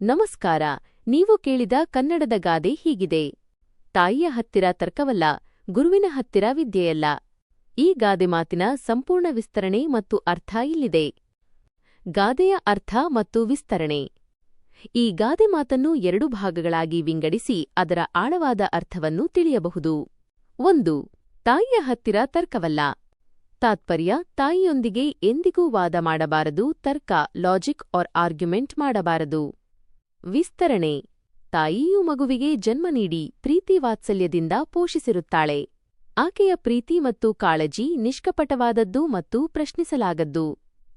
ನಮಸ್ಕಾರ. ನೀವು ಕೇಳಿದ ಕನ್ನಡದ ಗಾದೆ ಹೀಗಿದೆ. ತಾಯಿಯ ಹತ್ತಿರ ತರ್ಕವಲ್ಲ, ಗುರುವಿನ ಹತ್ತಿರ ವಿದ್ಯೆಯಲ್ಲ. ಈ ಗಾದೆ ಮಾತಿನ ಸಂಪೂರ್ಣ ವಿಸ್ತರಣೆ ಮತ್ತು ಅರ್ಥ ಇಲ್ಲಿದೆ. ಗಾದೆಯ ಅರ್ಥ ಮತ್ತು ವಿಸ್ತರಣೆ. ಈ ಗಾದೆ ಮಾತನ್ನು 2 ಭಾಗಗಳಾಗಿ ವಿಂಗಡಿಸಿ ಅದರ ಆಳವಾದ ಅರ್ಥವನ್ನು ತಿಳಿಯಬಹುದು. 1. ತಾಯಿಯ ಹತ್ತಿರ ತರ್ಕವಲ್ಲ. ತಾತ್ಪರ್ಯ: ತಾಯಿಯೊಂದಿಗೆ ಎಂದಿಗೂ ವಾದ ಮಾಡಬಾರದು, ತರ್ಕ ಲಾಜಿಕ್ ಆರ್ ಆರ್ಗ್ಯುಮೆಂಟ್ ಮಾಡಬಾರದು. ವಿಸ್ತರಣೆ: ತಾಯಿಯು ಮಗುವಿಗೆ ಜನ್ಮ ನೀಡಿ ಪ್ರೀತಿ ವಾತ್ಸಲ್ಯದಿಂದ ಪೋಷಿಸಿರುತ್ತಾಳೆ. ಆಕೆಯ ಪ್ರೀತಿ ಮತ್ತು ಕಾಳಜಿ ನಿಷ್ಕಪಟವಾದದ್ದು ಮತ್ತು ಪ್ರಶ್ನಿಸಲಾಗದ್ದು.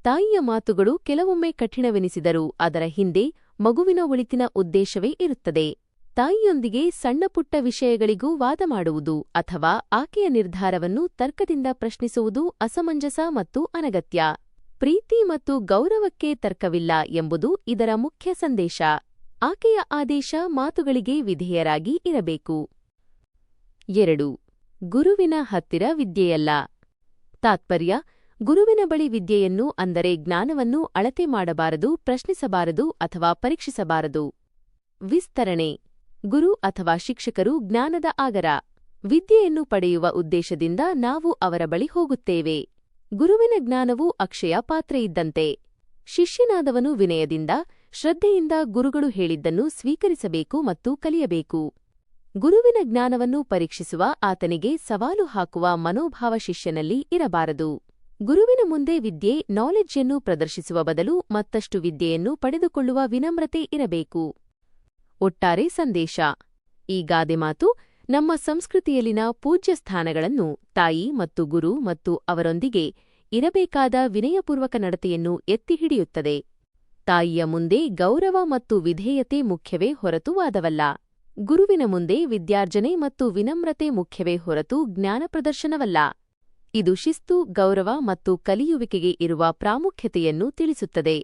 ತಾಯಿಯ ಮಾತುಗಳು ಕೆಲವೊಮ್ಮೆ ಕಠಿಣವೆನಿಸಿದರೂ ಅದರ ಹಿಂದೆ ಮಗುವಿನ ಒಳಿತಿನ ಉದ್ದೇಶವೇ ಇರುತ್ತದೆ. ತಾಯಿಯೊಂದಿಗೆ ಸಣ್ಣಪುಟ್ಟ ವಿಷಯಗಳಿಗೂ ವಾದ ಮಾಡುವುದು ಅಥವಾ ಆಕೆಯ ನಿರ್ಧಾರವನ್ನು ತರ್ಕದಿಂದ ಪ್ರಶ್ನಿಸುವುದು ಅಸಮಂಜಸ ಮತ್ತು ಅನಗತ್ಯ. ಪ್ರೀತಿ ಮತ್ತು ಗೌರವಕ್ಕೆ ತರ್ಕವಿಲ್ಲ ಎಂಬುದು ಇದರ ಮುಖ್ಯ ಸಂದೇಶ. ಆಕೆಯ ಆದೇಶ ಮಾತುಗಳಿಗೆ ವಿಧೇಯರಾಗಿ ಇರಬೇಕು. 2. ಗುರುವಿನ ಹತ್ತಿರ ವಿದ್ಯೆಯಲ್ಲ. ತಾತ್ಪರ್ಯ: ಗುರುವಿನ ಬಳಿ ವಿದ್ಯೆಯನ್ನು ಅಂದರೆ ಜ್ಞಾನವನ್ನು ಅಳತೆ ಮಾಡಬಾರದು, ಪ್ರಶ್ನಿಸಬಾರದು ಅಥವಾ ಪರೀಕ್ಷಿಸಬಾರದು. ವಿಸ್ತರಣೆ: ಗುರು ಅಥವಾ ಶಿಕ್ಷಕರು ಜ್ಞಾನದ ಆಗರ. ವಿದ್ಯೆಯನ್ನು ಪಡೆಯುವ ಉದ್ದೇಶದಿಂದ ನಾವು ಅವರ ಬಳಿ ಹೋಗುತ್ತೇವೆ. ಗುರುವಿನ ಜ್ಞಾನವು ಅಕ್ಷಯ ಪಾತ್ರೆಯಿದ್ದಂತೆ. ಶಿಷ್ಯನಾದವನು ವಿನಯದಿಂದ, ಶ್ರದ್ಧೆಯಿಂದ ಗುರುಗಳು ಹೇಳಿದ್ದನ್ನು ಸ್ವೀಕರಿಸಬೇಕು ಮತ್ತು ಕಲಿಯಬೇಕು. ಗುರುವಿನ ಜ್ಞಾನವನ್ನು ಪರೀಕ್ಷಿಸುವ, ಆತನಿಗೆ ಸವಾಲು ಹಾಕುವ ಮನೋಭಾವ ಶಿಷ್ಯನಲ್ಲಿ ಇರಬಾರದು. ಗುರುವಿನ ಮುಂದೆ ವಿದ್ಯೆ ನಾಲೆಡ್ಜನ್ನು ಪ್ರದರ್ಶಿಸುವ ಬದಲು ಮತ್ತಷ್ಟು ವಿದ್ಯೆಯನ್ನು ಪಡೆದುಕೊಳ್ಳುವ ವಿನಮ್ರತೆ ಇರಬೇಕು. ಒಟ್ಟಾರೆ ಸಂದೇಶ: ಈ ಗಾದೆ ಮಾತು ನಮ್ಮ ಸಂಸ್ಕೃತಿಯಲ್ಲಿನ ಪೂಜ್ಯ ಸ್ಥಾನಗಳನ್ನು, ತಾಯಿ ಮತ್ತು ಗುರು ಮತ್ತು ಅವರೊಂದಿಗೆ ಇರಬೇಕಾದ ವಿನಯಪೂರ್ವಕ ನಡತೆಯನ್ನು ಎತ್ತಿ ಹಿಡಿಯುತ್ತದೆ. ತಾಯಿಯ ಮುಂದೆ ಗೌರವ ಮತ್ತು ವಿಧೇಯತೆ ಮುಖ್ಯವೇ ಹೊರತು ವಾದವಲ್ಲ. ಗುರುವಿನ ಮುಂದೆ ವಿದ್ಯಾರ್ಜನೆ ಮತ್ತು ವಿನಮ್ರತೆ ಮುಖ್ಯವೇ ಹೊರತು ಜ್ಞಾನ ಪ್ರದರ್ಶನವಲ್ಲ. ಇದು ಶಿಸ್ತು, ಗೌರವ ಮತ್ತು ಕಲಿಯುವಿಕೆಗೆ ಇರುವ ಪ್ರಾಮುಖ್ಯತೆಯನ್ನು ತಿಳಿಸುತ್ತದೆ.